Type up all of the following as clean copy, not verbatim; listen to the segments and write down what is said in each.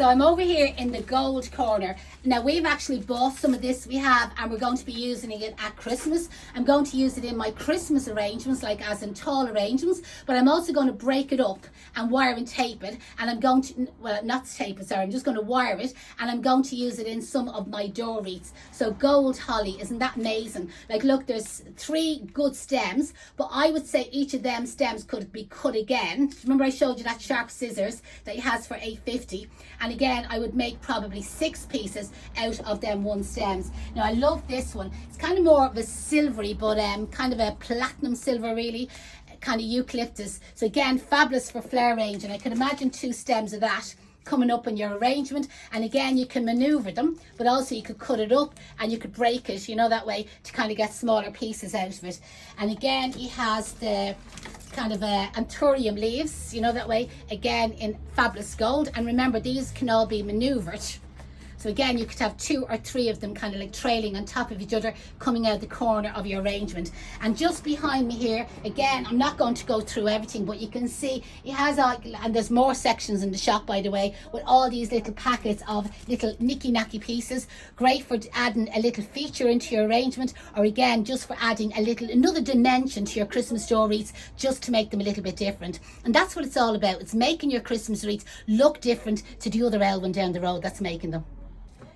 So I'm over here in the gold corner. Now we've actually bought some of this we have, and we're going to be using it at Christmas. I'm going to use it in my Christmas arrangements, like as in tall arrangements, but I'm also going to break it up and wire and tape it, and I'm going to, well, not tape it, sorry, I'm just going to wire it, and I'm going to use it in some of my door wreaths. So gold holly, isn't that amazing? Like look, there's 3 good stems, but I would say each of them stems could be cut again. Remember I showed you that sharp scissors that he has for $8.50, and again I would make probably 6 pieces out of them 1 stems. Now I love this one. It's kind of more of a silvery, but kind of a platinum silver, really, kind of eucalyptus. So again, fabulous for flare range, and I can imagine 2 stems of that coming up in your arrangement. And again, you can maneuver them, but also you could cut it up and you could break it, you know, that way to kind of get smaller pieces out of it. And again, he has the kind of anthurium leaves, you know, that way, again in fabulous gold. And remember, these can all be maneuvered. So again, you could have 2 or 3 of them kind of like trailing on top of each other, coming out the corner of your arrangement. And just behind me here, again, I'm not going to go through everything, but you can see it has all, and there's more sections in the shop, by the way, with all these little packets of little nicky-nacky pieces. Great for adding a little feature into your arrangement, or again, just for adding another dimension to your Christmas door wreaths, just to make them a little bit different. And that's what it's all about. It's making your Christmas wreaths look different to the other L one down the road that's making them.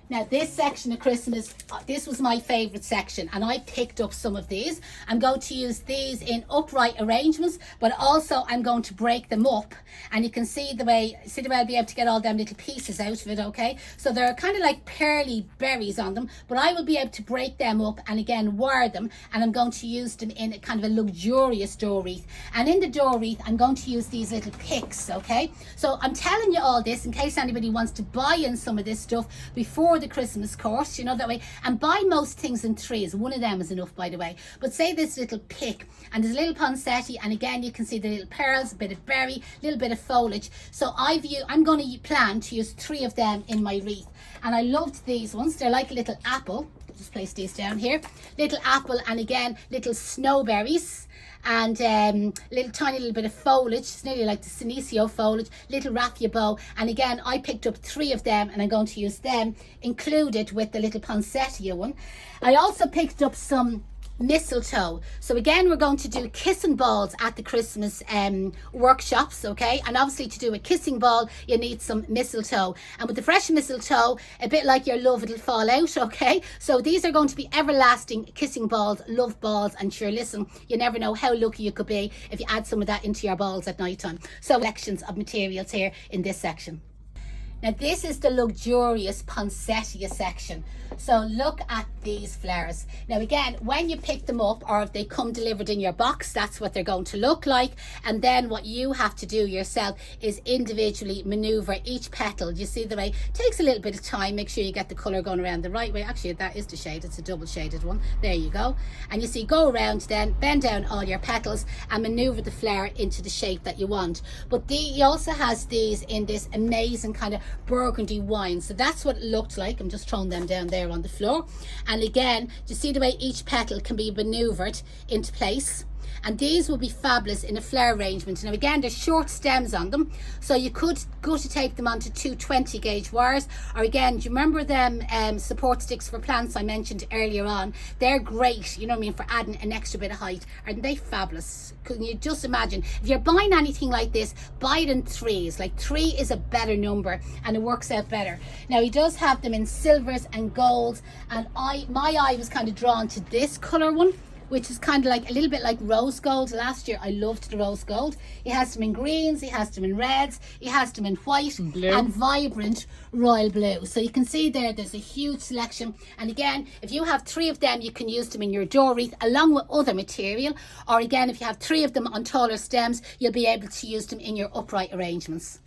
Now this section of Christmas, this was my favourite section, and I picked up some of these. I'm going to use these in upright arrangements, but also I'm going to break them up, and you can see the way I'll be able to get all them little pieces out of it, okay? So they're kind of like pearly berries on them, but I will be able to break them up and again wire them, and I'm going to use them in a kind of a luxurious door wreath. And in the door wreath, I'm going to use these little picks, okay? So I'm telling you all this in case anybody wants to buy in some of this stuff before the Christmas course, you know, that way, and buy most things in 3s. 1 of them is enough, by the way. But say this little pick, and there's a little Ponsetti, and again you can see the little pearls, a bit of berry, a little bit of foliage. So I'm going to plan to use 3 of them in my wreath, and I loved these ones. They're like a little apple. Just place these down here. Little apple, and again little snowberries, and tiny little bit of foliage. It's nearly like the Senecio foliage, little raffia bow. And again, I picked up 3 of them, and I'm going to use them included with the little poinsettia one. I also picked up some mistletoe. So again, we're going to do kissing balls at the Christmas workshops, okay? And obviously to do a kissing ball, you need some mistletoe. And with the fresh mistletoe, a bit like your love, it'll fall out, okay? So these are going to be everlasting kissing balls, love balls, and sure, listen, you never know how lucky you could be if you add some of that into your balls at night time. So collections of materials here in this section. Now this is the luxurious poinsettia section. So look at these flowers. Now again, when you pick them up, or if they come delivered in your box, that's what they're going to look like. And then what you have to do yourself is individually maneuver each petal. You see the way? It takes a little bit of time. Make sure you get the colour going around the right way. Actually, that is the shade. It's a double shaded one. There you go. And you see, go around then, bend down all your petals and maneuver the flower into the shape that you want. But he also has these in this amazing kind of burgundy wine. So that's what it looked like. I'm just throwing them down there on the floor. And again, you see the way each petal can be maneuvered into place. And these will be fabulous in a flower arrangement. Now again, there's short stems on them, so you could go to tape them onto 2 20 gauge wires, or again, do you remember them support sticks for plants I mentioned earlier on? They're great, you know what I mean, for adding an extra bit of height. Aren't they fabulous? Can you just imagine, if you're buying anything like this, buy it in 3s. Like 3 is a better number and it works out better. Now he does have them in silvers and golds, and my eye was kind of drawn to this color one, which is kind of like a little bit like rose gold. Last year I loved the rose gold. He has them in greens, he has them in reds, he has them in white and vibrant royal blue. So you can see there's a huge selection. And again, if you have 3 of them, you can use them in your door wreath along with other material, or again, if you have 3 of them on taller stems, you'll be able to use them in your upright arrangements.